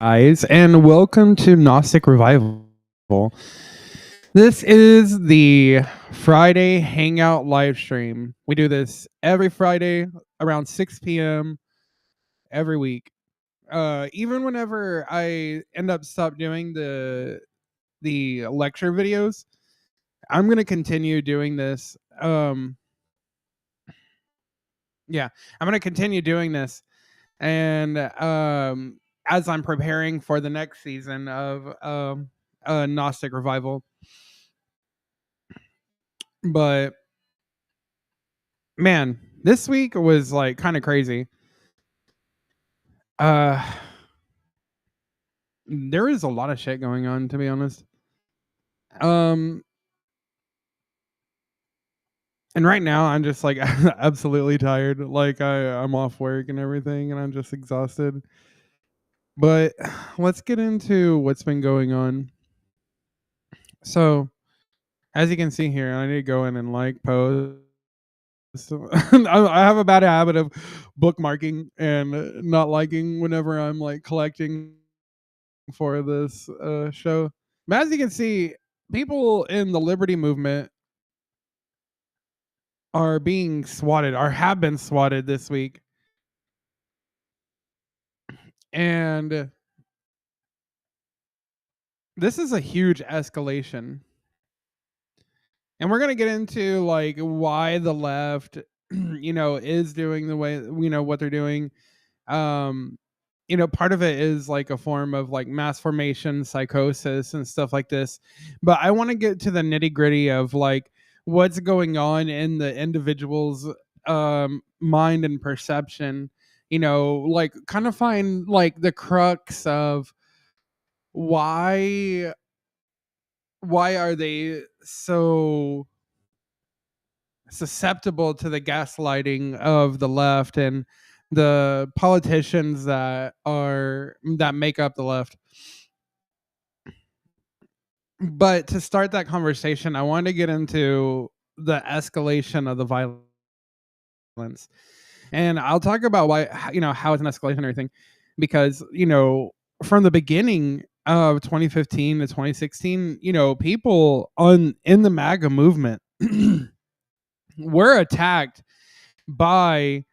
guys, and welcome to Gnostic Revival. This is the Friday Hangout live stream. We do this every Friday around 6 p.m. every week. Even whenever I end up stop doing the lecture videos, I'm gonna continue doing this. Yeah, I'm gonna continue doing this, and as I'm preparing for the next season of Gnostic Revival. But man, this week was like kind of crazy. Uh there is a lot of shit going on, to be honest. Um and right now I'm just like absolutely tired. Like I'm off work and everything and I'm just exhausted. But let's get into what's been going on. So, as you can see here, I need to go in and like post. I have a bad habit of bookmarking and not liking whenever I'm like collecting for this show. But as you can see, people in the liberty movement are being swatted or have been swatted this week. And this is a huge escalation. And we're going to get into like why the left, is doing the way, what they're doing. Um, part of it is like a form of like mass formation psychosis and stuff like this. But I want to get to the nitty gritty of like what's going on in the individual's mind and perception, like kind of find like the crux of why are they so susceptible to the gaslighting of the left and the politicians that make up the left. But to start that conversation, I wanted to get into the escalation of the violence. And I'll talk about why, how it's an escalation and everything, because, from the beginning of 2015 to 2016, people in the MAGA movement were attacked by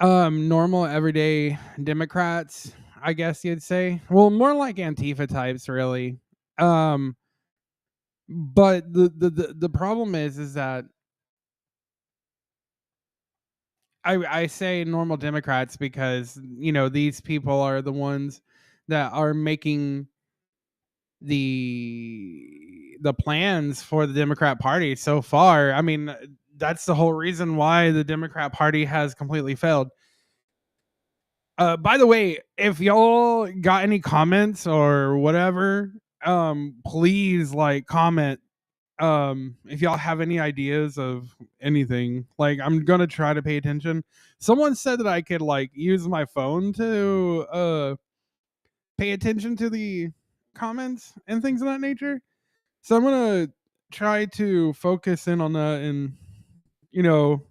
normal everyday Democrats, I guess you'd say. Well, more like Antifa types, really. But the problem is that I say normal Democrats because these people are the ones that are making the plans for the Democrat Party so far. I mean, that's the whole reason why the Democrat Party has completely failed. By the way, if y'all got any comments or whatever, please like comment. If y'all have any ideas of anything, like I'm gonna try to pay attention. Someone said that I could like use my phone to pay attention to the comments and things of that nature. So I'm gonna try to focus in on that and you know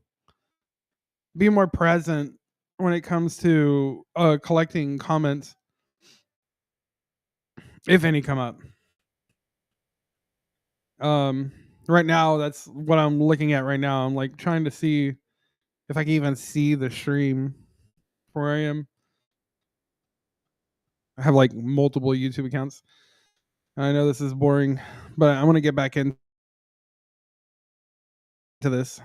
be more present when it comes to collecting comments, if any come up. Um, right now, that's what I'm looking at right now. I'm like trying to see if I can even see the stream where I am. I have like multiple YouTube accounts. I know this is boring, but I want to get back into this.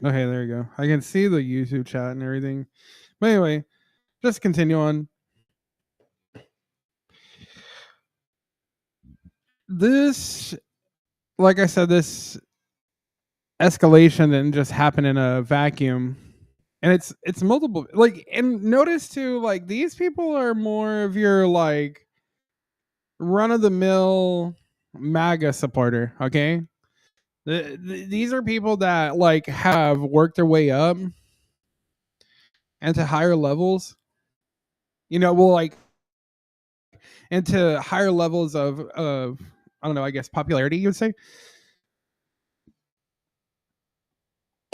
Okay, there you go. I can see the YouTube chat and everything. But anyway, just continue on. This, like I said, this escalation didn't just happen in a vacuum. And it's multiple, like, and notice too, like these people are more of your like run of the mill MAGA supporter, okay? These are people that like have worked their way up and to higher levels, well, like into higher levels of I don't know, I guess popularity, you would say.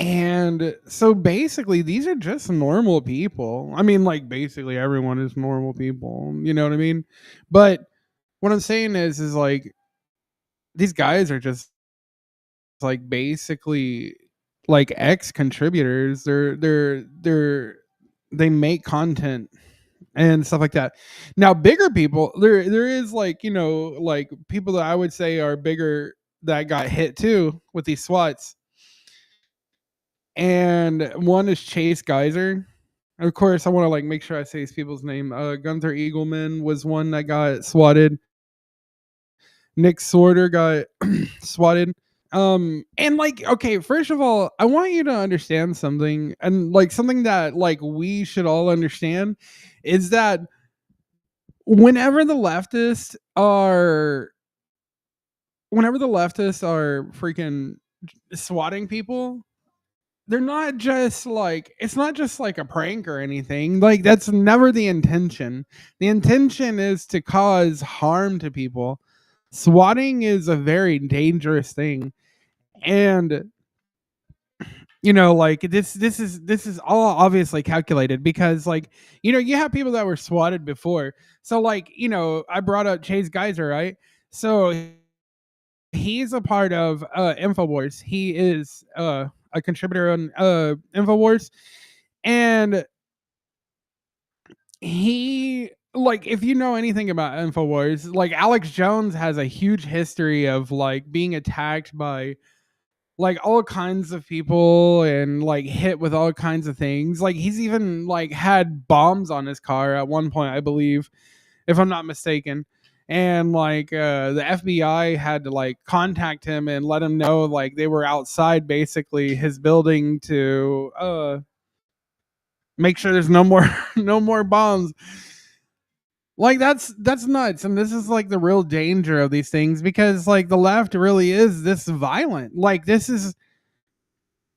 And so basically, these are just normal people. I mean, like basically everyone is normal people. You know what I mean? But what I'm saying is like these guys are just like basically like ex contributors. They make content and stuff like that. Now, bigger people, there is like like people that I would say are bigger that got hit too with these swats, and one is Chase Geyser. Of course, I want to like make sure I say these people's name. Gunther Eagleman was one that got swatted. Nick Sorter got swatted. And like, okay, first of all, I want you to understand something, and like something that like we should all understand is that whenever the leftists are freaking swatting people, they're not just like it's not just like a prank or anything. Like that's never the intention. The intention is to cause harm to people. Swatting is a very dangerous thing. And like this is all obviously calculated because like you have people that were swatted before. So like I brought up Chase Geyser, right? So he's a part of Infowars. He is a contributor on Infowars, and he like if you know anything about Infowars, like Alex Jones has a huge history of like being attacked by like all kinds of people and like hit with all kinds of things. Like he's even like had bombs on his car at one point, I believe, if I'm not mistaken. And like the FBI had to like contact him and let him know like they were outside basically his building to make sure there's no more no more bombs. Like that's nuts, and this is like the real danger of these things because like the left really is this violent. Like this is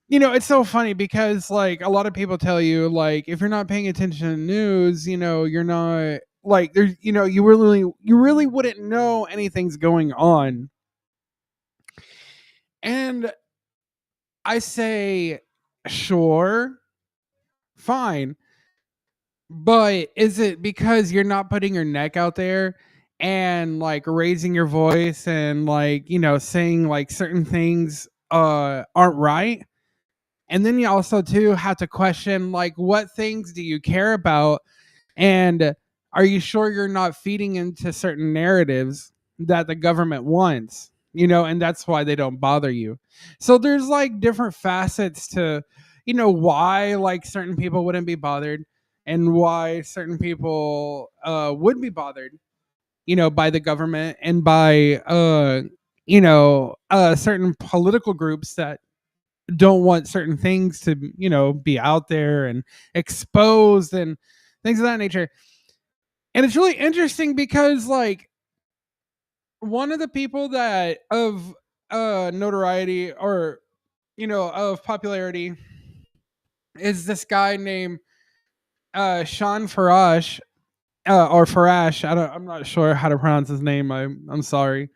it's so funny because like a lot of people tell you like if you're not paying attention to news, you're not like there's you really wouldn't know anything's going on. And I say sure, fine. But is it because you're not putting your neck out there and like raising your voice and like, saying like certain things aren't right? And then you also too have to question like what things do you care about, and are you sure you're not feeding into certain narratives that the government wants? And that's why they don't bother you. So there's like different facets to why like certain people wouldn't be bothered and why certain people would be bothered by the government and by certain political groups that don't want certain things to be out there and exposed and things of that nature. And it's really interesting because like one of the people that of notoriety or of popularity is this guy named Sean Farash, or Farash. I'm not sure how to pronounce his name. I'm sorry.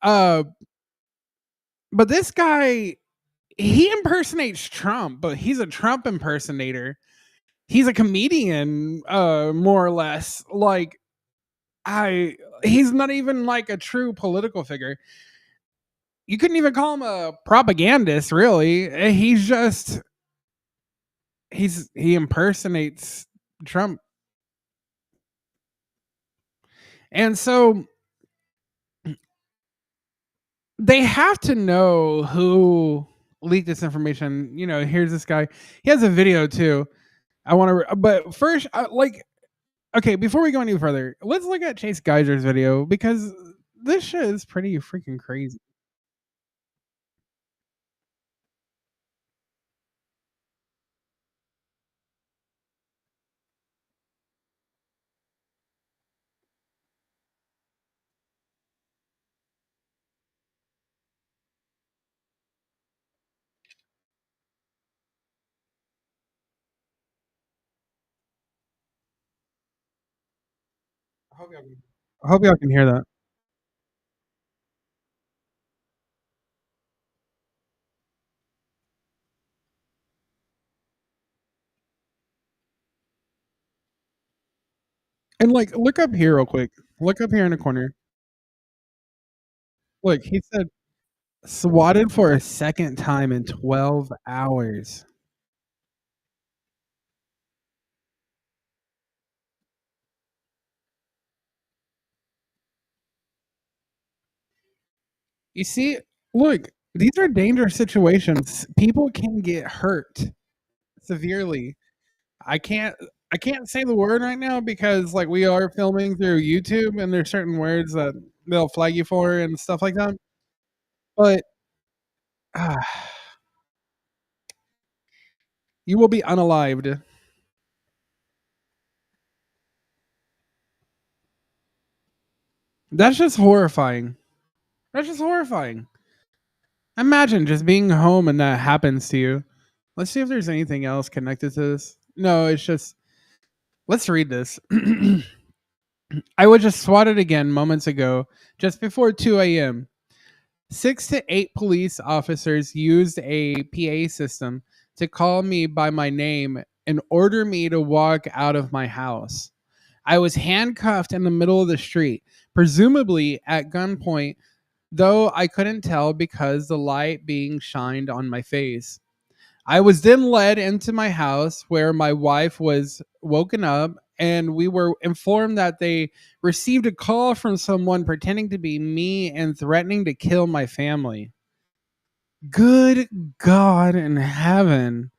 uh but this guy, he impersonates Trump, but he's a Trump impersonator. He's a comedian, more or less. Like I he's not even like a true political figure. You couldn't even call him a propagandist, really. He's just he impersonates Trump. And so they have to know who leaked this information. Here's this guy. He has a video too. I want to, but first, like, okay, before we go any further, let's look at Chase Geyser's video because this shit is pretty freaking crazy. I hope y'all can hear that. And like, look up here real quick. Look up here in the corner. Look, he said swatted for a second time in 12 hours. You see, look, these are dangerous situations. People can get hurt severely. I can't I can't say the word right now because like we are filming through YouTube and there's certain words that they'll flag you for and stuff like that. But ah, you will be unalived. That's just horrifying. That's just horrifying. Imagine just being home and that happens to you. Let's see if there's anything else connected to this. No, it's just let's read this. I was just swatted again moments ago, just before 2 a.m. 6 to 8 police officers used a PA system to call me by my name and order me to walk out of my house. I was handcuffed in the middle of the street, presumably at gunpoint, though I couldn't tell because the light being shined on my face. I was then led into my house where my wife was woken up, and we were informed that they received a call from someone pretending to be me and threatening to kill my family. Good God in heaven.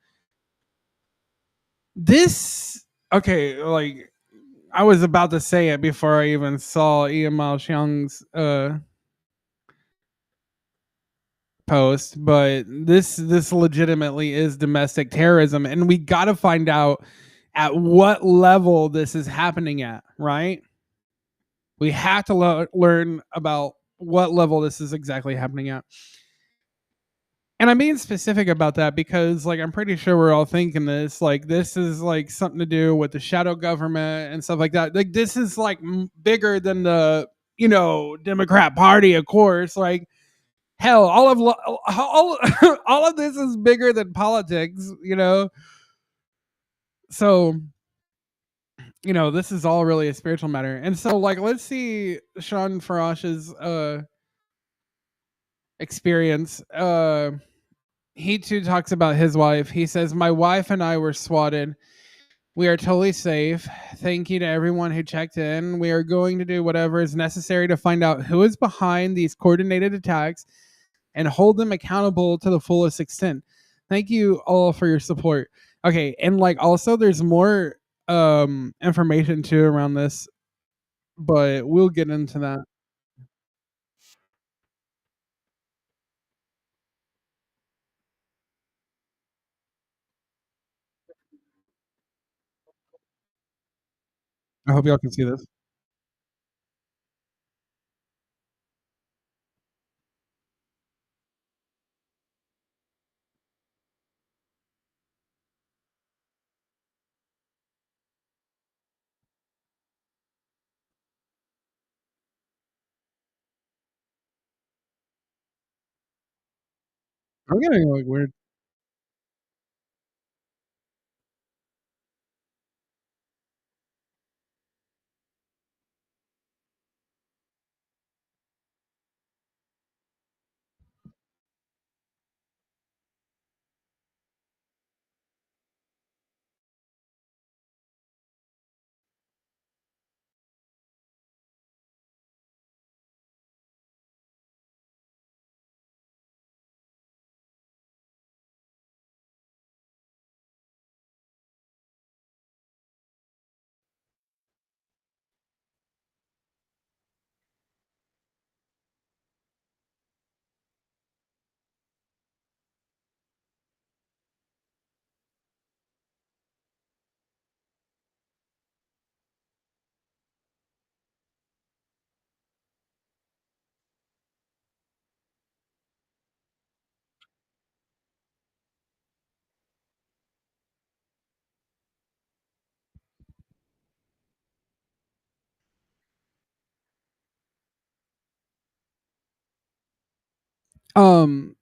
This, okay, like, I was about to say it before I even saw Ian Miles Young's post, but this legitimately is domestic terrorism, and we got to find out at what level this is happening at, right? We have to learn about what level this is exactly happening at. And I'm being specific about that because, like, I'm pretty sure we're all thinking this. Like, this is like something to do with the shadow government and stuff like that. Like, this is like bigger than the Democrat Party, of course. Like, hell, all all of this is bigger than politics. So this is all really a spiritual matter. And so, like, let's see Sean Farash's experience. He too talks about his wife. He says, "My wife and I were swatted. We are totally safe. Thank you to everyone who checked in. We are going to do whatever is necessary to find out who is behind these coordinated attacks and hold them accountable to the fullest extent. Thank you all for your support." Okay, and like also there's more information too around this, but we'll get into that. I hope y'all can see this. I'm getting like weird. Um,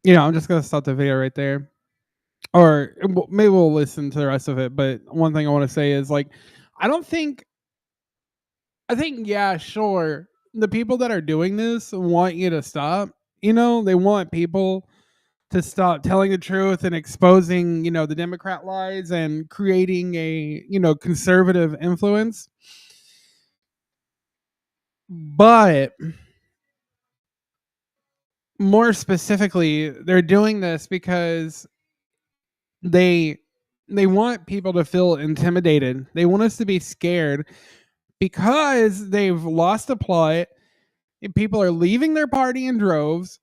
I'm just gonna stop the video right there, or maybe we'll listen to the rest of it. But one thing I want to say is like, I don't think I think yeah, sure. The people that are doing this want you to stop. They want people to stop telling the truth and exposing, the Democrat lies and creating a, conservative influence. But more specifically, they're doing this because they they want people to feel intimidated. They want us to be scared because they've lost the plot. And people are leaving their party in droves.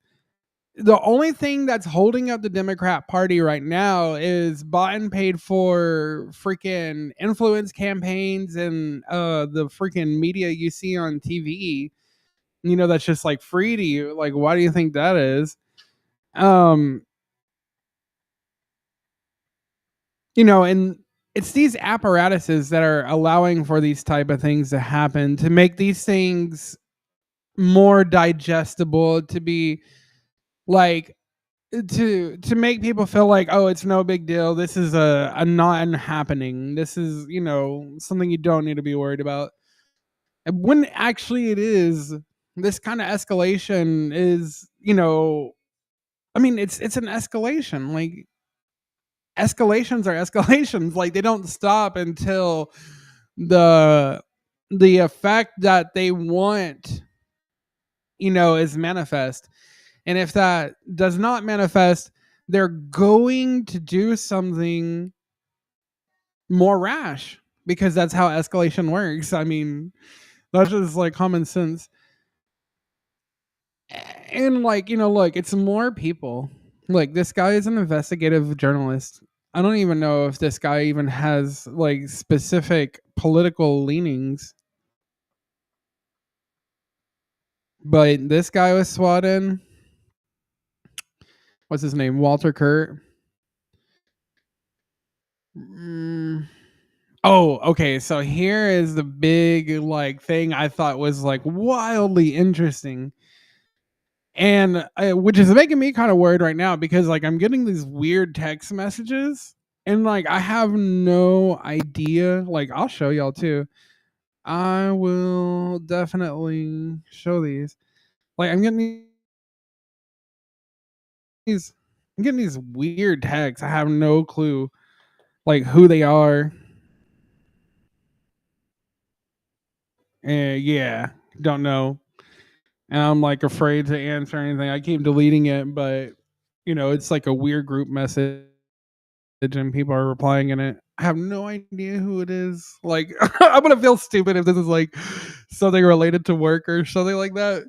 The only thing that's holding up the Democrat Party right now is bought and paid for freaking influence campaigns and the freaking media you see on TV. That's just like free to you. Like, why do you think that is? Um, and it's these apparatuses that are allowing for these type of things to happen, to make these things more digestible, to be like to make people feel like, oh, it's no big deal, this is a non-happening, this is something you don't need to be worried about. And when actually it is, this kind of escalation is, I mean, it's an escalation. Like, escalations are escalations. Like, they don't stop until the the effect that they want, is manifest. And if that does not manifest, they're going to do something more rash, because that's how escalation works. I mean, that's just like common sense. And like, look, it's more people. Like, this guy is an investigative journalist. I don't even know if this guy even has like specific political leanings, but this guy was swatted. What's his name? Walter Kurt. Mm. Oh, okay. So here is the big like thing I thought was like wildly interesting, and which is making me kind of worried right now, because like I'm getting these weird text messages, and like I have no idea. Like, I'll show y'all too. I will definitely show these. Like, these I'm getting these weird texts. I have no clue like who they are. And yeah, don't know. And I'm like afraid to answer anything. I keep deleting it, but it's like a weird group message and people are replying in it. I have no idea who it is. Like, I'm gonna feel stupid if this is like something related to work or something like that.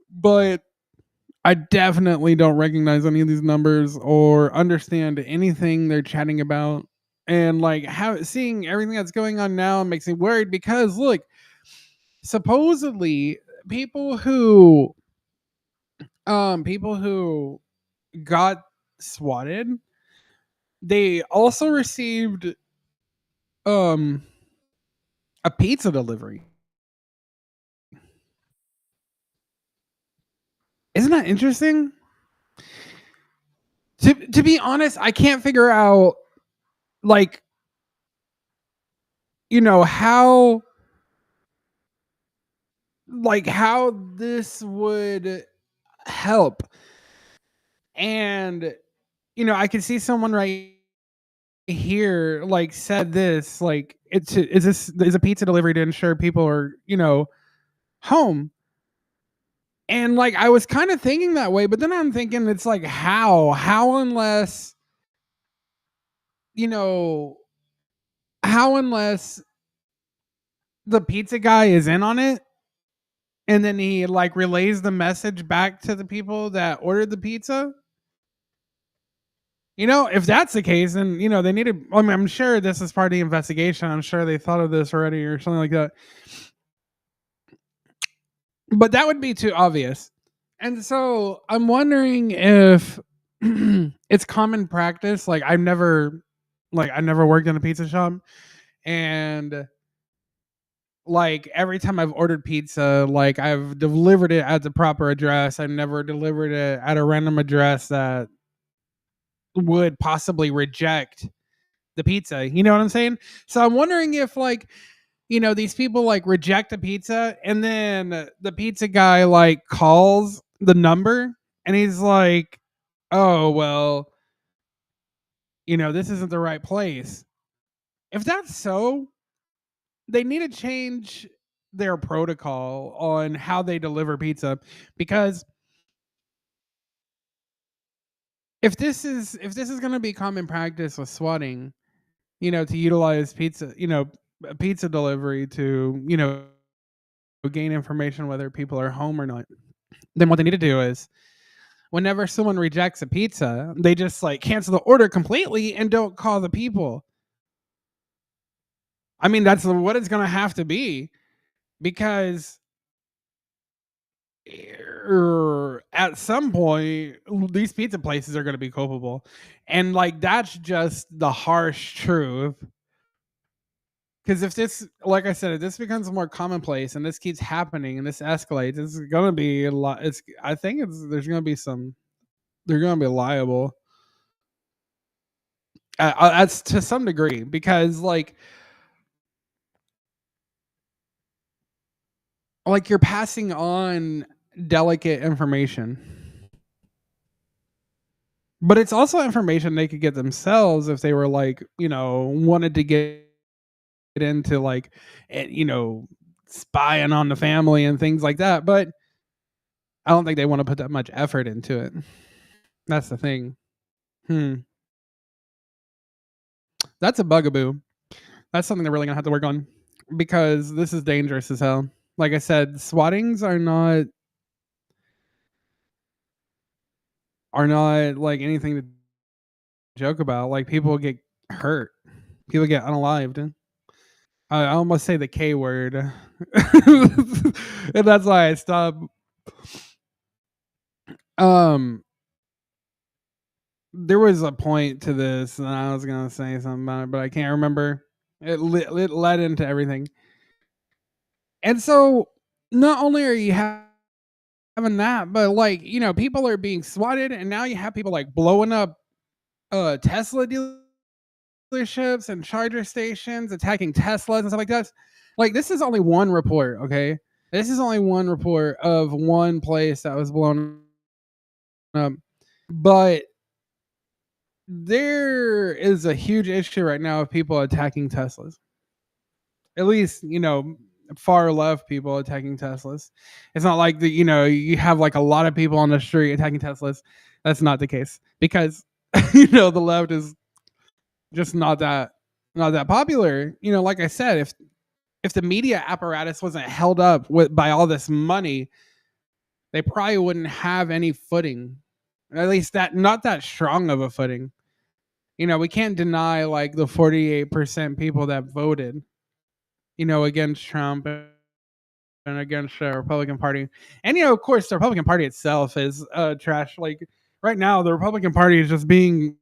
But I definitely don't recognize any of these numbers or understand anything they're chatting about. And like, how seeing everything that's going on now makes me worried, because look, supposedly people who people who got swatted, they also received um a pizza delivery. Isn't that interesting? To be honest, I can't figure out like, how, how this would help. And I can see someone right here like said this, like, is a pizza delivery to ensure people are, home. And like, I was kind of thinking that way, but then I'm thinking it's like, how unless, you know, how unless the pizza guy is in on it, and then he like relays the message back to the people that ordered the pizza. If that's the case, then they need to. I mean, I'm sure this is part of the investigation. I'm sure they thought of this already or something like that. But that would be too obvious. And so I'm wondering if it's common practice. Like, I never worked in a pizza shop, and like every time I've ordered pizza, like I've delivered it at the proper address. I've never delivered it at a random address that would possibly reject the pizza. You know what I'm saying? So I'm wondering if like, these people like reject the pizza and then the pizza guy like calls the number and he's like, "Oh, well, this isn't the right place." If that's so, they need to change their protocol on how they deliver pizza, because if this is going to be common practice with swatting, to utilize pizza delivery to, gain information whether people are home or not, then what they need to do is whenever someone rejects a pizza, they just like cancel the order completely and don't call the people. I mean, that's what it's going to have to be, because at some point these pizza places are going to be culpable, and like that's just the harsh truth. Because if this, like I said, if this becomes more commonplace and this keeps happening and this escalates, it's going to be a lot. I think there's going to be they're going to be liable. That's to some degree, because like you're passing on delicate information, but it's also information they could get themselves if they were like, wanted to get into like, spying on the family and things like that. But I don't think they want to put that much effort into it. That's the thing. That's a bugaboo. That's something they're really gonna have to work on, because this is dangerous as hell. Like I said, swattings are not like anything to joke about. Like people get hurt, people get unalived. I almost say the K word, and that's why I stopped. Um, there was a point to this, and I was gonna say something about it, but I can't remember. It led into everything, and so not only are you having that, but like people are being swatted, and now you have people like blowing up Tesla dealerships and charger stations, attacking Teslas and stuff like that. Like this is only one report, okay? This is only one report of one place that was blown up, but there is a huge issue right now of people attacking Teslas. At least, far left people attacking Teslas. It's not like you have like a lot of people on the street attacking Teslas. That's not the case, because the left is just not that popular. Like I said, if the media apparatus wasn't held up by all this money, they probably wouldn't have any footing. At least that not that strong of a footing. We can't deny like the 48% people that voted, against Trump and against the Republican Party. And of course, the Republican Party itself is trash. Like right now, the Republican Party is just being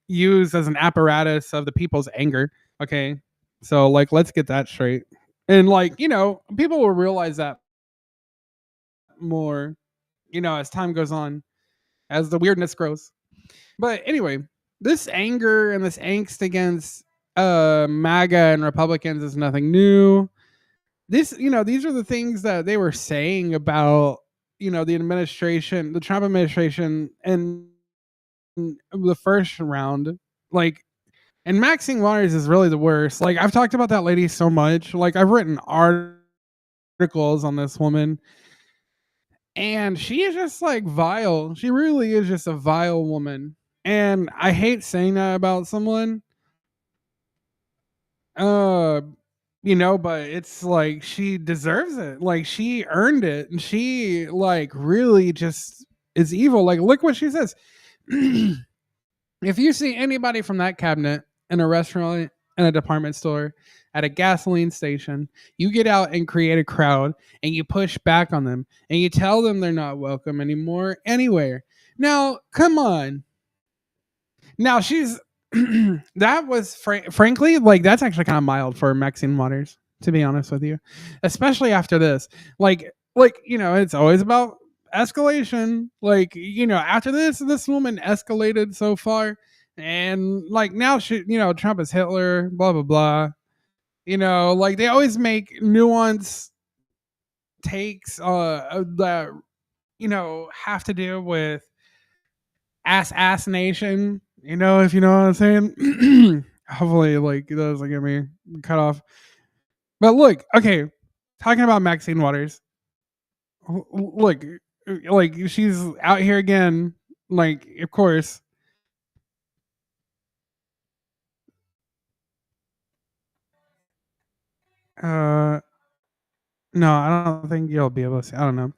used as an apparatus of the people's anger. Okay, so like let's get that straight. And like people will realize that more, as time goes on, as the weirdness grows. But anyway, this anger and this angst against MAGA and Republicans is nothing new. These are the things that they were saying about, the administration, the Trump administration, and the first round. Like, and Maxine Waters is really the worst. Like, I've talked about that lady so much. Like, I've written articles on this woman, and she is just like vile. She really is just a vile woman. And I hate saying that about someone. Uh, but it's like she deserves it. Like she earned it, and she like really just is evil. Like look what she says. If you see anybody from that cabinet in a restaurant, in a department store, at a gasoline station, you get out and create a crowd and you push back on them and you tell them they're not welcome anymore anywhere. Now, come on. Now she's that was frankly like that's actually kind of mild for Maxine Waters, to be honest with you, especially after this. Like it's always about escalation. Like after this woman escalated so far, And like now, Trump is Hitler, blah blah blah. Like they always make nuance takes that have to do with ass nation. If you know what I'm saying. Hopefully, like it doesn't get me cut off. But look, okay, talking about Maxine Waters. Look, like she's out here again. Like, of course. Uh, no, I don't think you'll be able to see. I don't know.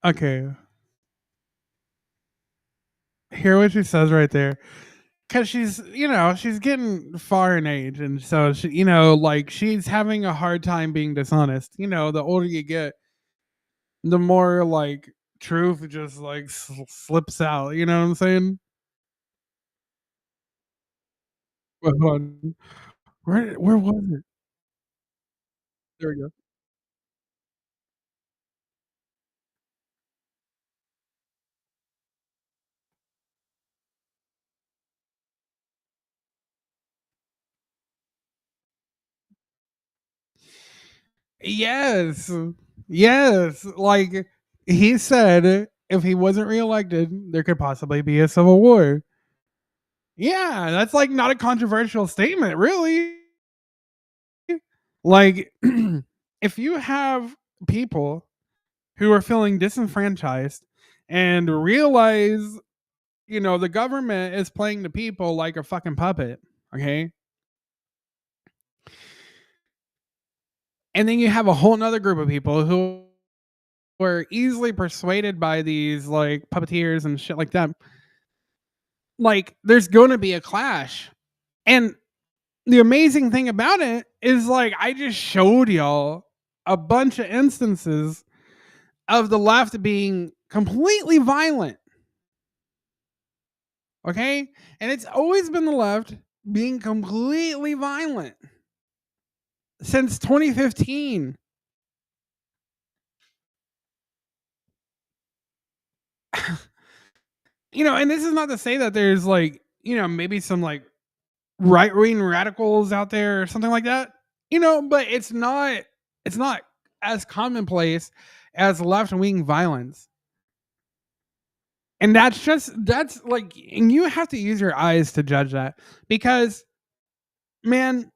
Okay, hear what she says right there. Because she's getting far in age, and so like she's having a hard time being dishonest. The older you get, the more like truth just like slips out. You know what I'm saying? Wait, hold on. Where was it? There we go. Yes, yes. Like he said, if he wasn't reelected, there could possibly be a civil war. Yeah, that's like not a controversial statement, really. Like, if you have people who are feeling disenfranchised and realize, the government is playing the people like a fucking puppet, okay? And then you have a whole nother group of people who were easily persuaded by these like puppeteers and shit like that. Like, there's going to be a clash. And the amazing thing about it is, like, I just showed y'all a bunch of instances of the left being completely violent. Okay? And it's always been the left being completely violent since 2015. And this is not to say that there's like, maybe some like right wing radicals out there or something like that. But it's not as commonplace as left wing violence. And that's like, and you have to use your eyes to judge that because, man,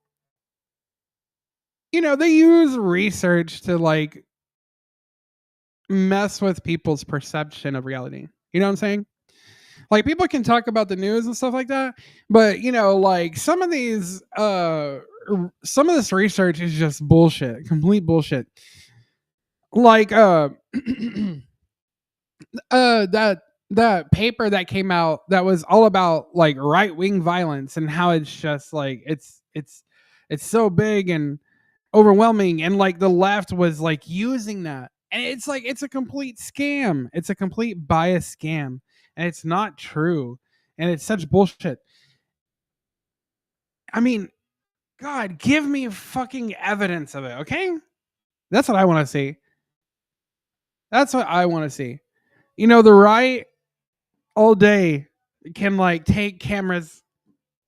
they use research to like mess with people's perception of reality. You know what I'm saying? Like people can talk about the news and stuff like that, but like some of this research is just bullshit, complete bullshit. Like that paper that came out that was all about like right wing violence and how it's just like it's so big and overwhelming, and like the left was like using that, and it's like it's a complete scam, it's a complete bias scam, and it's not true, and it's such bullshit. I mean, god, give me fucking evidence of it, okay? That's what I want to see. That's what I want to see. The right all day can like take cameras,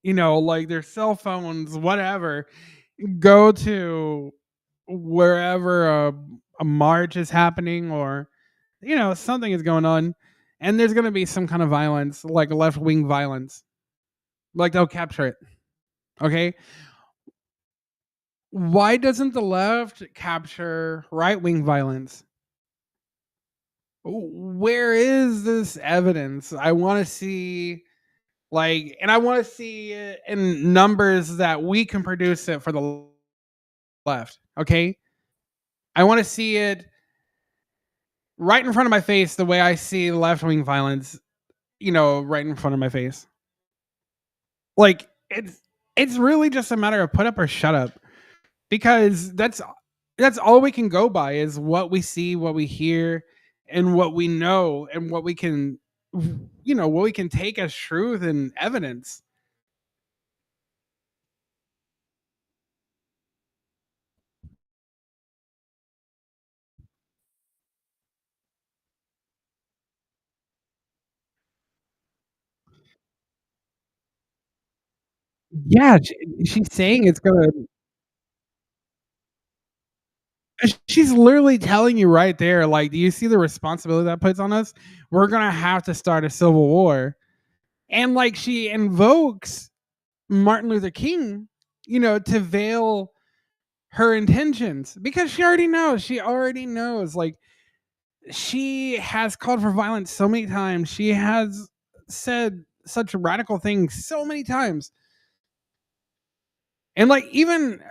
like their cell phones, whatever, go to wherever a march is happening, or something is going on, and there's going to be some kind of violence, like left wing violence, like they'll capture it. Okay, why doesn't the left capture right wing violence? Where is this evidence? I want to see, like, and I want to see it in numbers that we can produce it for the left. Okay, I want to see it right in front of my face the way I see left wing violence. right in front of my face. Like it's really just a matter of put up or shut up, because that's all we can go by is what we see, what we hear, and what we know, and what we can what we can take as truth and evidence. Yeah, she's saying it's gonna. She's literally telling you right there, like, do you see the responsibility that puts on us? We're gonna have to start a civil war, and like she invokes Martin Luther King, to veil her intentions, because she already knows. She already knows. Like, she has called for violence so many times. She has said such radical things so many times, and like even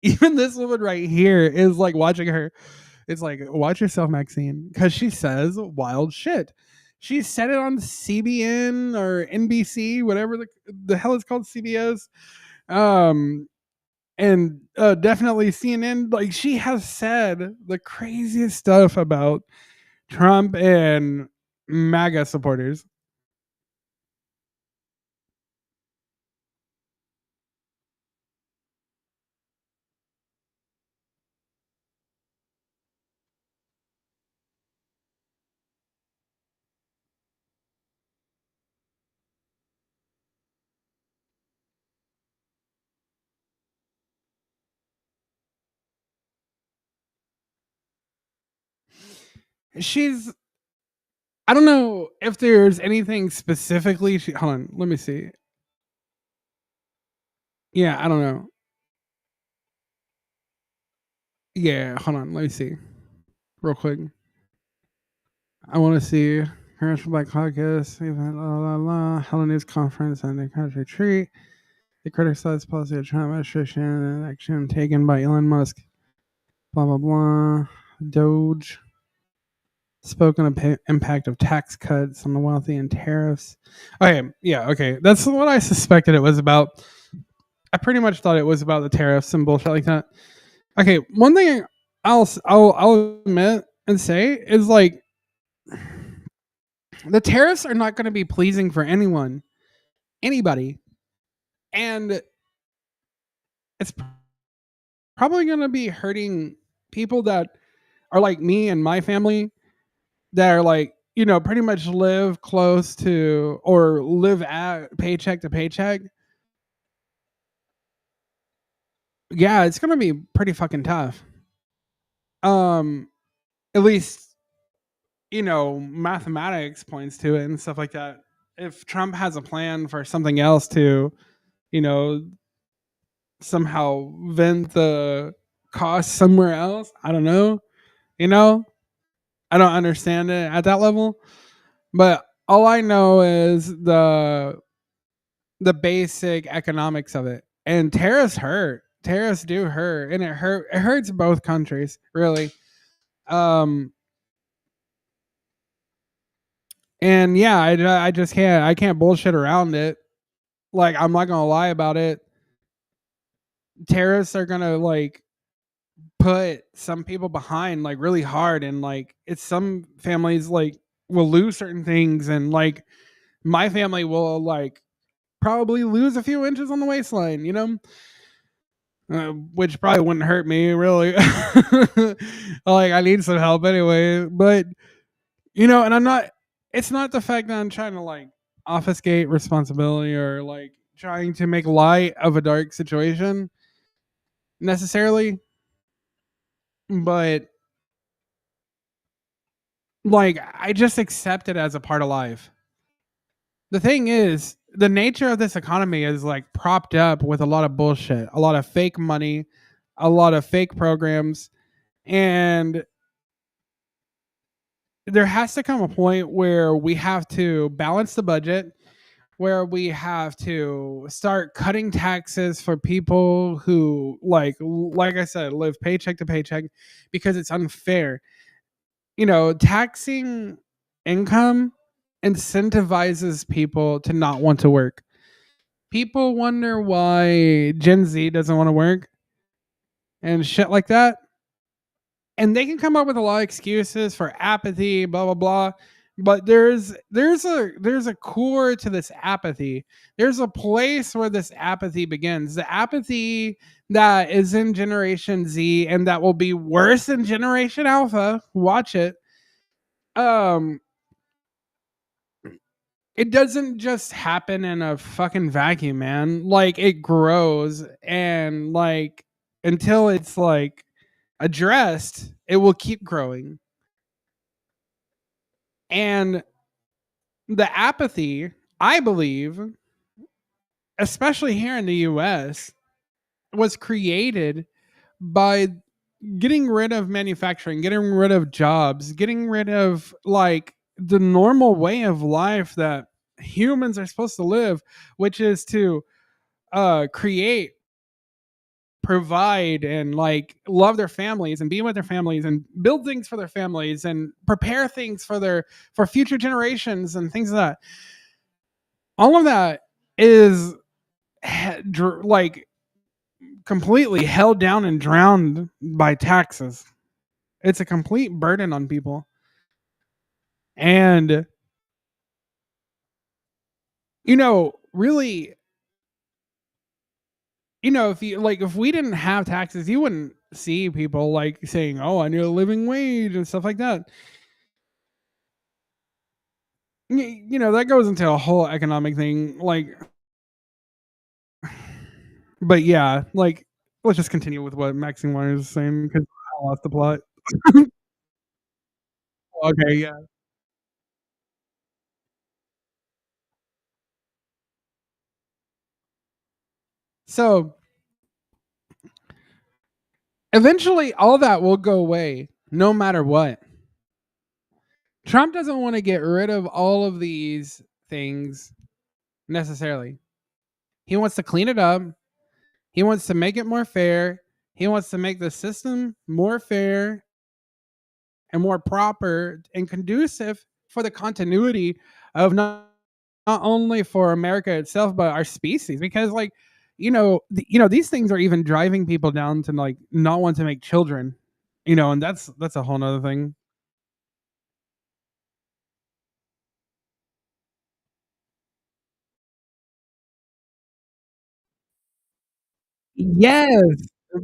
even this woman right here is like watching her. It's like, watch yourself, Maxine, because she says wild shit. She said it on CBN or NBC, whatever the hell it's called, CBS, um, and definitely CNN. Like, she has said the craziest stuff about Trump and MAGA supporters. She's. I don't know if there's anything specifically. Hold on, let me see. Yeah, I don't know. Yeah, hold on, let me see real quick. I want to see Congressional Black Caucus, Helen News Conference, and the country retreat. They criticized policy of Trump administration and action taken by Elon Musk. Blah blah blah. Doge spoke on the impact of tax cuts on the wealthy and tariffs. Okay, yeah, okay. That's what I suspected it was about. I pretty much thought it was about the tariffs and bullshit like that. Okay, one thing I'll admit and say is, like, the tariffs are not going to be pleasing for anybody, and it's probably going to be hurting people that are like me and my family, that are like, pretty much live close to or live at paycheck to paycheck. Yeah, it's going to be pretty fucking tough. Um, at least, mathematics points to it and stuff like that. If Trump has a plan for something else to, you know, somehow vent the cost somewhere else, I don't know. You know, I don't understand it at that level, but all I know is the basic economics of it. And tariffs hurt. Tariffs do hurt, and it hurts both countries, really. Um, and yeah, I just can't bullshit around it. Like, I'm not gonna lie about it. Tariffs are gonna, like, put some people behind, like, really hard, and like it's some families, like, will lose certain things, and like my family will, like, probably lose a few inches on the waistline, which probably wouldn't hurt me really. Like, I need some help anyway, but and I'm not. It's not the fact that I'm trying to, like, obfuscate responsibility or like trying to make light of a dark situation necessarily, but like, I just accept it as a part of life. The thing is, the nature of this economy is, like, propped up with a lot of bullshit, a lot of fake money, a lot of fake programs, and there has to come a point where we have to balance the budget, where we have to start cutting taxes for people who, like I said, live paycheck to paycheck, because it's unfair. Taxing income incentivizes people to not want to work. People wonder why Gen Z doesn't want to work and shit like that. And they can come up with a lot of excuses for apathy, blah blah blah. But there's a core to this apathy. There's a place where this apathy begins. The apathy that is in Generation Z and that will be worse in Generation Alpha. Watch it. Um, it doesn't just happen in a fucking vacuum, man. Like it grows and like until it's like addressed, it will keep growing. And the apathy, I believe, especially here in the US, was created by getting rid of manufacturing, getting rid of jobs, getting rid of like the normal way of life that humans are supposed to live, which is to create, provide, and like love their families and be with their families and build things for their families and prepare things for future generations and things like that. All of that is like completely held down and drowned by taxes. It's a complete burden on people. And really, if we didn't have taxes, you wouldn't see people like saying, "Oh, I need a living wage" and stuff like that. That goes into a whole economic thing. Like, but yeah, like let's just continue with what Maxine Warner is saying because I lost the plot. Okay, yeah. So eventually, all that will go away, no matter what. Trump doesn't want to get rid of all of these things necessarily. He wants to clean it up. He wants to make it more fair. He wants to make the system more fair and more proper and conducive for the continuity of not only for America itself but our species. Because like these things are even driving people down to like not want to make children. And that's a whole nother thing. Yes,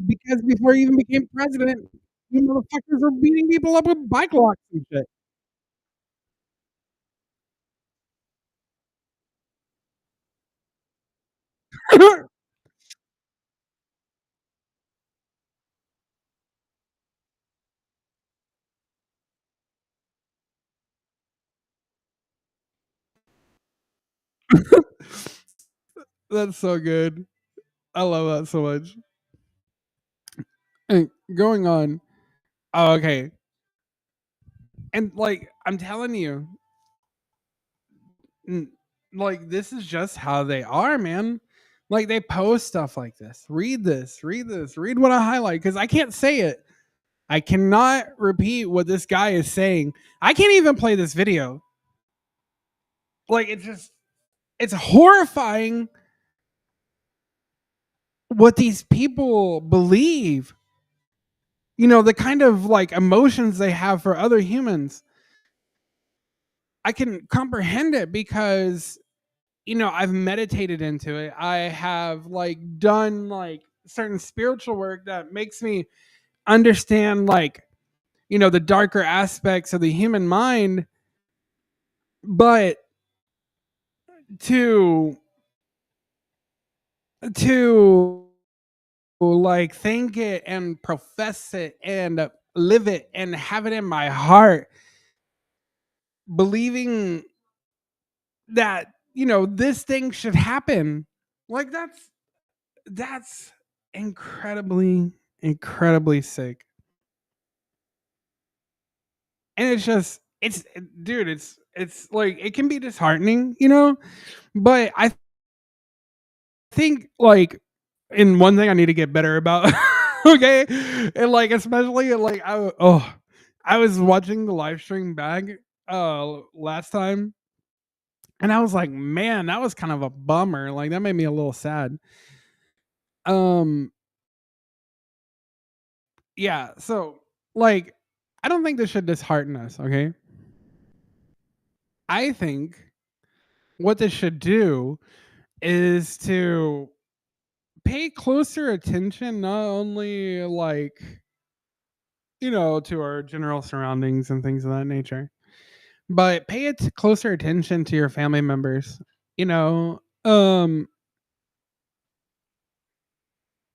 because before he even became president, you motherfuckers were beating people up with bike locks and shit. That's so good. I love that so much. And going on. Oh, okay. And like I'm telling you, n- like this is just how they are, man. Like they post stuff like this. Read this, read this, read what I highlight because I can't say it. I cannot repeat what this guy is saying. I can't even play this video. Like it's horrifying what these people believe. The kind of like emotions they have for other humans. I can comprehend it because I've meditated into it. I have like done like certain spiritual work that makes me understand like the darker aspects of the human mind. But to to like think it and profess it and live it and have it in my heart, believing that this thing should happen, like that's incredibly sick. And it's just it's dude, it's like it can be disheartening, but I think like in one thing I need to get better about. Okay, and like especially like I was watching the live stream back last time, And I was like, man, that was kind of a bummer. Like that made me a little sad. Um, yeah. So like, I don't think this should dishearten us. Okay. I think what this should do is to pay closer attention, not only like, to our general surroundings and things of that nature, but pay it closer attention to your family members, you know,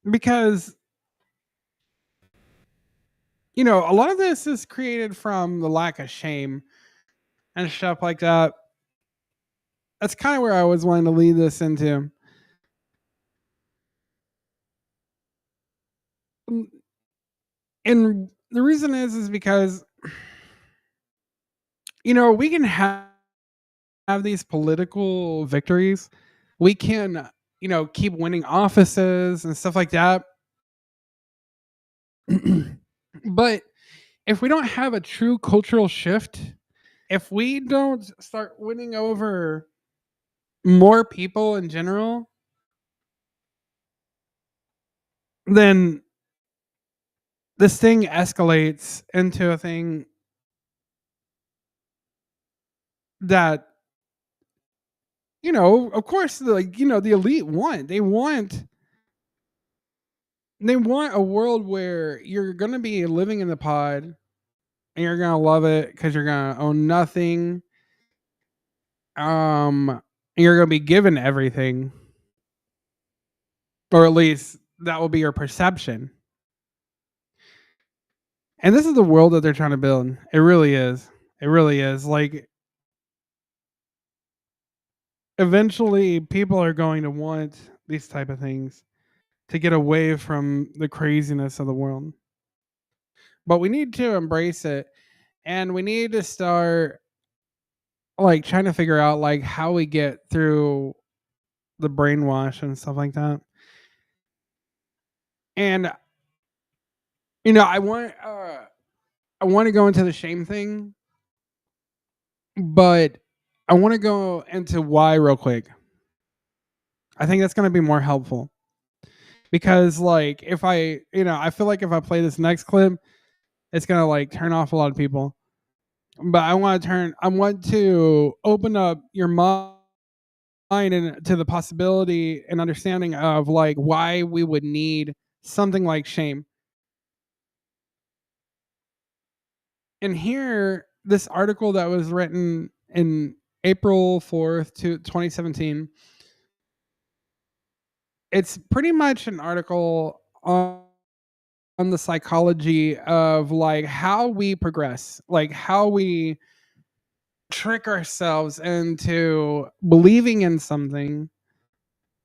because, a lot of this is created from the lack of shame and stuff like that. That's kind of where I was wanting to lead this into. And the reason is because, we can have these political victories. We can, keep winning offices and stuff like that. But if we don't have a true cultural shift, if we don't start winning over more people in general, then this thing escalates into a thing that, of course, the elite want. They want a world where you're going to be living in the pod and you're going to love it because you're going to own nothing. And you're going to be given everything, or at least that will be your perception. And this is the world that they're trying to build. It really is. It really is. Like, eventually people are going to want these type of things to get away from the craziness of the world. But we need to embrace it, and we need to start like trying to figure out like how we get through the brainwash and stuff like that. And I want to go into the shame thing, but I want to go into why real quick. I think that's going to be more helpful because like if I feel like if I play this next clip, it's going to like turn off a lot of people. But I want to open up your mind and to the possibility and understanding of like why we would need something like shame. And here, this article that was written in April 4th, 2017, it's pretty much an article on the psychology of like how we progress, like how we trick ourselves into believing in something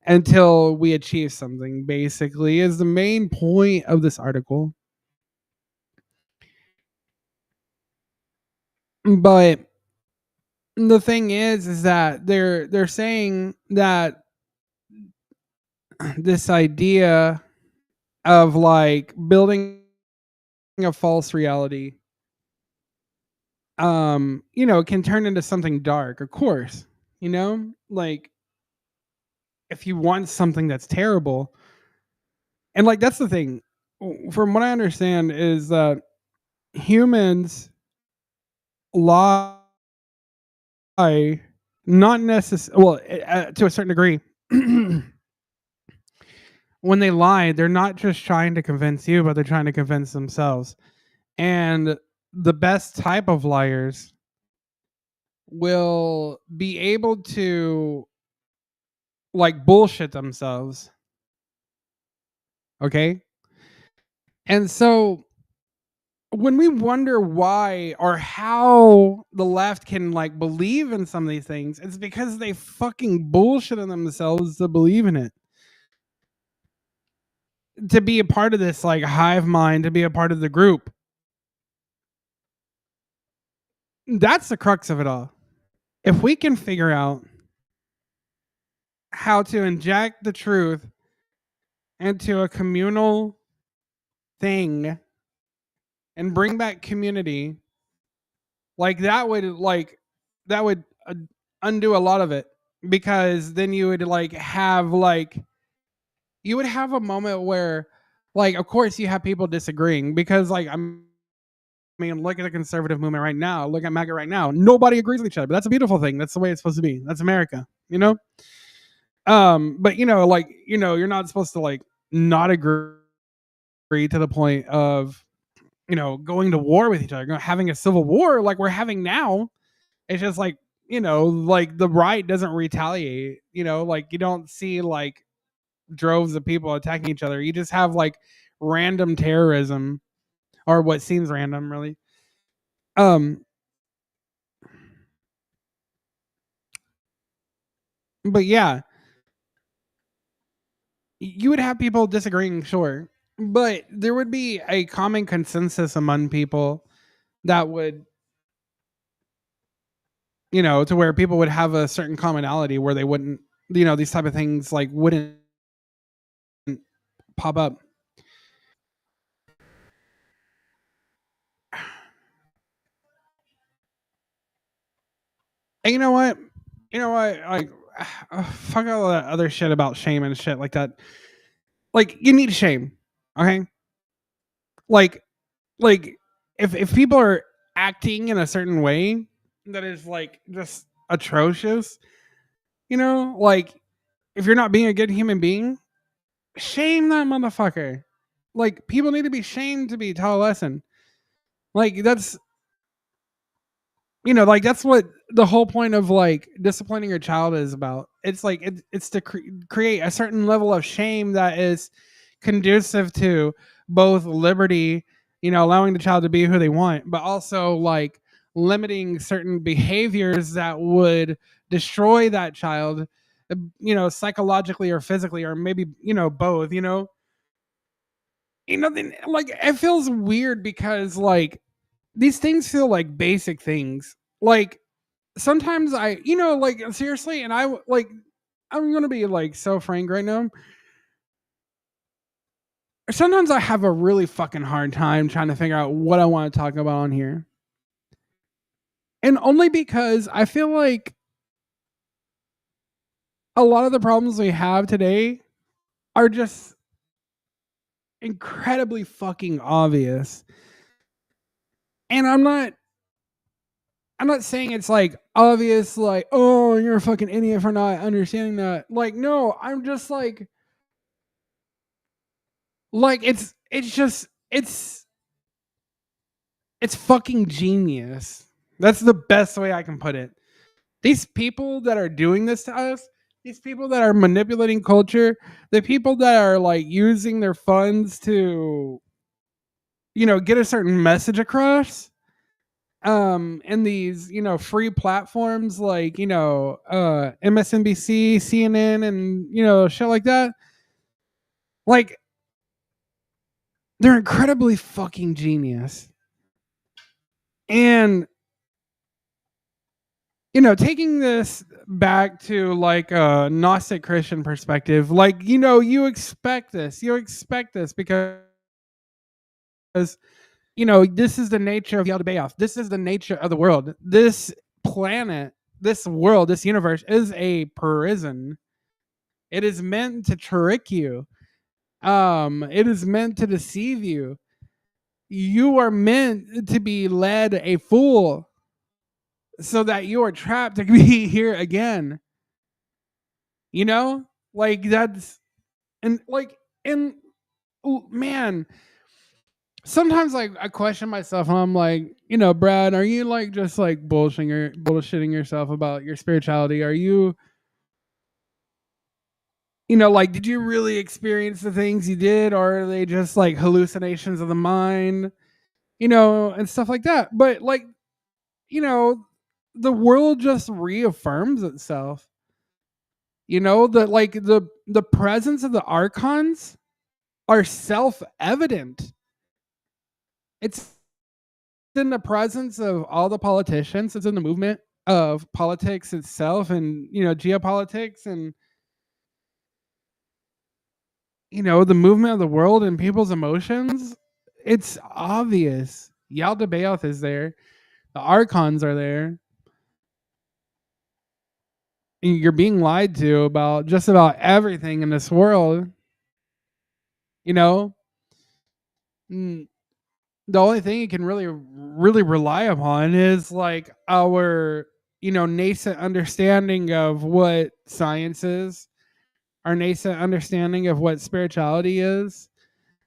until we achieve something, basically, is the main point of this article. But the thing is that they're saying that this idea of like building a false reality can turn into something dark, of course. Like if you want something that's terrible, and like that's the thing, from what I understand is that humans lie, not necessarily, well, to a certain degree. When they lie, they're not just trying to convince you, but they're trying to convince themselves. And the best type of liars will be able to like bullshit themselves. Okay. And so when we wonder why or how the left can like believe in some of these things, it's because they fucking bullshitted themselves to believe in it. To be a part of this like hive mind, to be a part of the group. That's the crux of it all. If we can figure out how to inject the truth into a communal thing and bring back community, like that would undo a lot of it, because then you would you would have a moment where, like, of course you have people disagreeing, because like I mean, look at the conservative movement right now. Look at MAGA right now. Nobody agrees with each other, but that's a beautiful thing. That's the way it's supposed to be. That's America, you know. But you're not supposed to like not agree to the point of going to war with each other, having a civil war like we're having now. It's just like like the right doesn't retaliate. Like you don't see like droves of people attacking each other. You just have like random terrorism, or what seems random, really. Um, but yeah, you would have people disagreeing, sure, but there would be a common consensus among people that would, to where people would have a certain commonality where they wouldn't, these type of things like wouldn't pop up. And you know what? Like, fuck all that other shit about shame and shit like that. Like, you need shame, okay? Like, like if people are acting in a certain way that is like just atrocious, like if you're not being a good human being, shame that motherfucker. Like people need to be shamed to be taught a lesson. Like like that's what the whole point of like disciplining your child is about. It's like it's to create a certain level of shame that is conducive to both liberty, allowing the child to be who they want, but also like limiting certain behaviors that would destroy that child, psychologically or physically, or maybe both. Like it feels weird because like these things feel like basic things. Like sometimes like seriously, and I'm gonna be like so frank right now. Sometimes I have a really fucking hard time trying to figure out what I want to talk about on here. And only because I feel like a lot of the problems we have today are just incredibly fucking obvious. And I'm not saying it's like obvious, like, oh, you're a fucking idiot for not understanding that. Like, no, I'm just like it's fucking genius. That's the best way I can put it. These people that are doing this to us, these people that are manipulating culture, the people that are like using their funds to, get a certain message across, and these, free platforms like, MSNBC, CNN, and, shit like that. Like, they're incredibly fucking genius. And taking this back to like a Gnostic Christian perspective, like, you expect this. You expect this because, this is the nature of Yaldabaoth. This is the nature of the world. This planet, this world, this universe is a prison. It is meant to trick you. It is meant to deceive you. You are meant to be led a fool so that you are trapped to be here again. Like that's and like and man, sometimes like I question myself and I'm like, Brad, are you like just like bullshitting yourself about your spirituality? Are you, like, did you really experience the things you did, or are they just like hallucinations of the mind, and stuff like that? But like, you know, the world just reaffirms itself. That like the presence of the archons are self-evident. It's in the presence of all the politicians. It's in the movement of politics itself, and geopolitics, and the movement of the world and people's emotions. It's obvious. Yaldabaoth is there. The archons are there. you're being lied to about just about everything in this world, you know. Mm, the only thing you can really rely upon is like our, nascent understanding of what science is, our nascent understanding of what spirituality is,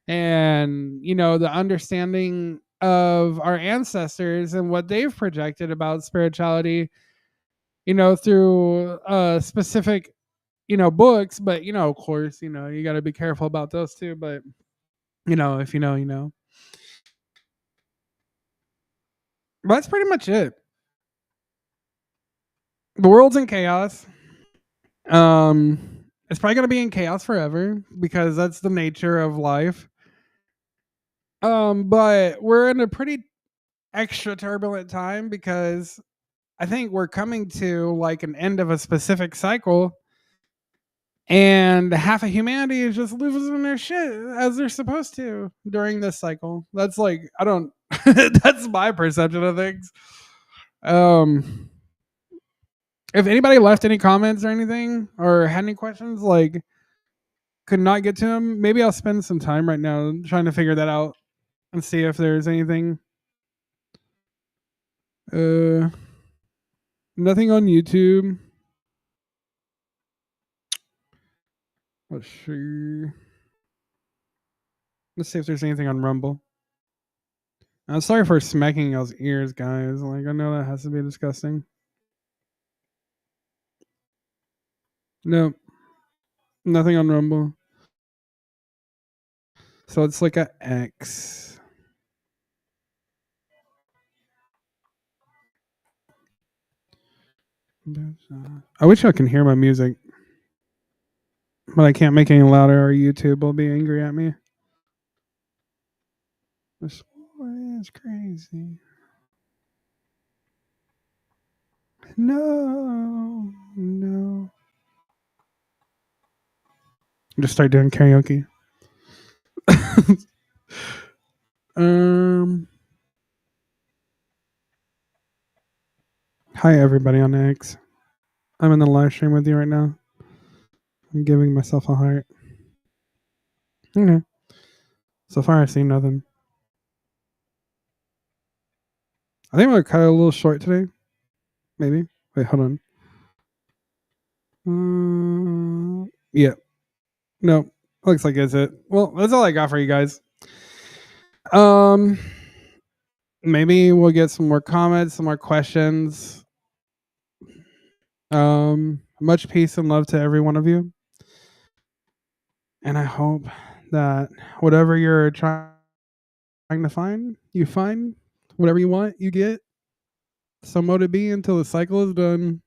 and the understanding of our ancestors and what they've projected about spirituality, through specific books. But of course, you got to be careful about those too. But if you know, you know. But that's pretty much it. The world's in chaos. It's probably gonna be in chaos forever because that's the nature of life. But we're in a pretty extra turbulent time because I think we're coming to like an end of a specific cycle, and half of humanity is just losing their shit as they're supposed to during this cycle. That's like I don't. That's my perception of things. Um, if anybody left any comments or anything or had any questions, like could not get to them, maybe I'll spend some time right now trying to figure that out and see if there's anything. Uh, Nothing on YouTube. Let's see. Let's see if there's anything on Rumble. I'm sorry for smacking y'all's ears, guys. Like, I know that has to be disgusting. No, nothing on Rumble. So it's like a X. I wish I can hear my music, but I can't make any louder or YouTube will be angry at me. This is crazy. No. Just start doing karaoke. Hi everybody on X. I'm in the live stream with you right now. I'm giving myself a heart. Okay. So far I've seen nothing. I think I'm gonna cut it a little short today. Maybe. Wait, hold on. Yeah. No. Looks like that's it. Well, that's all I got for you guys. Maybe we'll get some more comments, some more questions. Much peace and love to every one of you. And I hope that whatever you're trying to find, you find. Whatever you want, you get. So mote it be until the cycle is done.